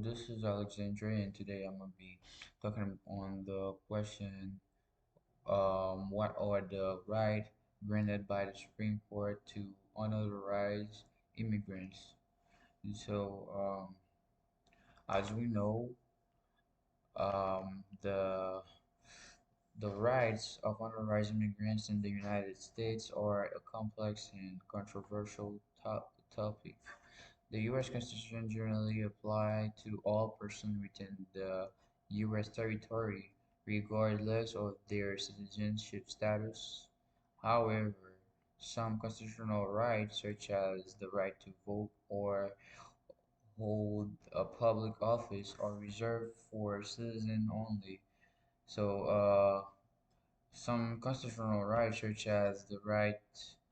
This is Alexandra, and today I'm gonna be talking on the question, what are the right granted by the Supreme Court to unauthorized immigrants? So, as we know, the rights of unauthorized immigrants in the United States are a complex and controversial topic. The U.S. Constitution generally applies to all persons within the U.S. territory, regardless of their citizenship status. However, some constitutional rights, such as the right to vote or hold a public office, are reserved for citizens only. So, some constitutional rights, such as the right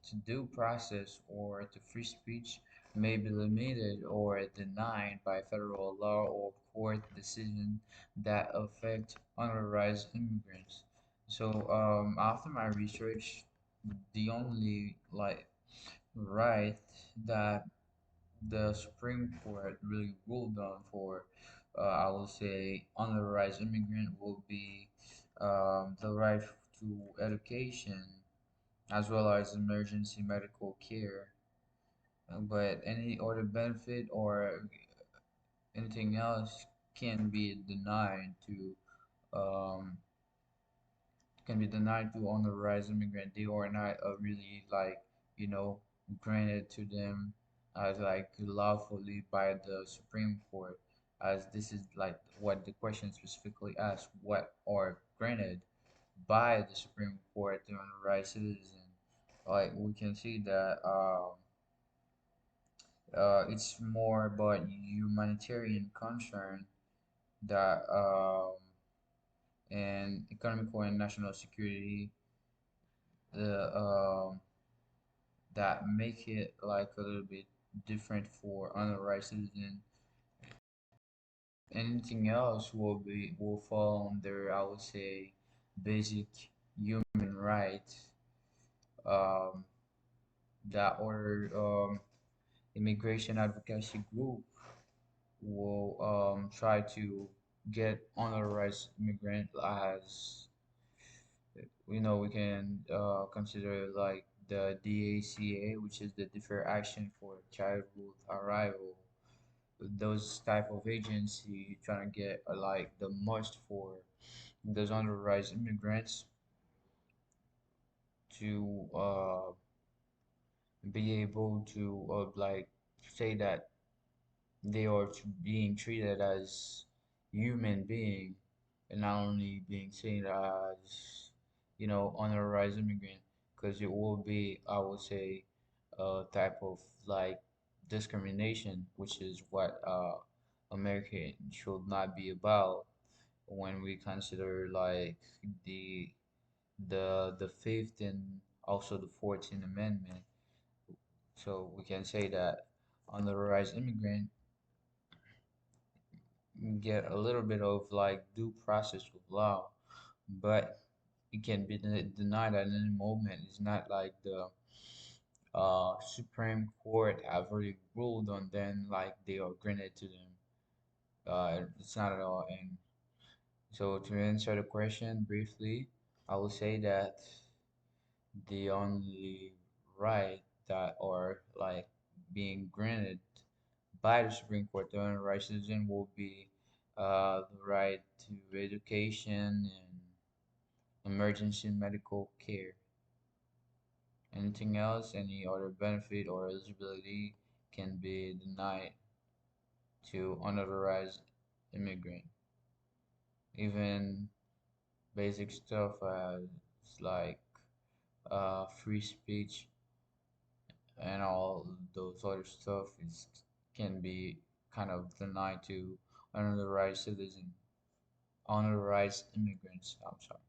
to due process or to free speech, may be limited or denied by federal law or court decision that affect unauthorized immigrants. So, after my research, the only right that the Supreme Court really ruled on for, I will say, unauthorized immigrant will be the right to education as well as emergency medical care. But any other benefit or anything else can be denied to um, unauthorized immigrant. They are not really you know granted to them as lawfully by the Supreme Court, as this is like what the question specifically asks: what are granted by the Supreme Court to unauthorized citizen? Like we can see that it's more about humanitarian concern that and economical and national security the that make it like a little bit different for unauthorized citizen. Anything else will fall under, I would say, basic human rights um, that other immigration advocacy group will try to get unauthorized immigrant as we can consider like the DACA, which is the Deferred Action for Childhood Arrival. Those type of agency trying to get like the most for those unauthorized immigrants to be able to say that they are being treated as human being and not only being seen as unauthorized immigrant, because it will be, I would say, a type of like discrimination, which is what America should not be about when we consider like the the fifth and also the 14th Amendment. So we can say that unauthorized immigrant get a little bit of like due process with law, but it can be denied at any moment. It's not like the Supreme Court have already ruled on them like they are granted to them. It's not at all. And so to answer the question briefly, I will say that the only right that are like being granted by the Supreme Court to unauthorized citizen will be the right to education and emergency medical care. Anything else, any other benefit or eligibility can be denied to unauthorized immigrant. Even basic stuff as like free speech and all those other stuff is can be kind of denied to unauthorized citizen, unauthorized immigrants. I'm sorry.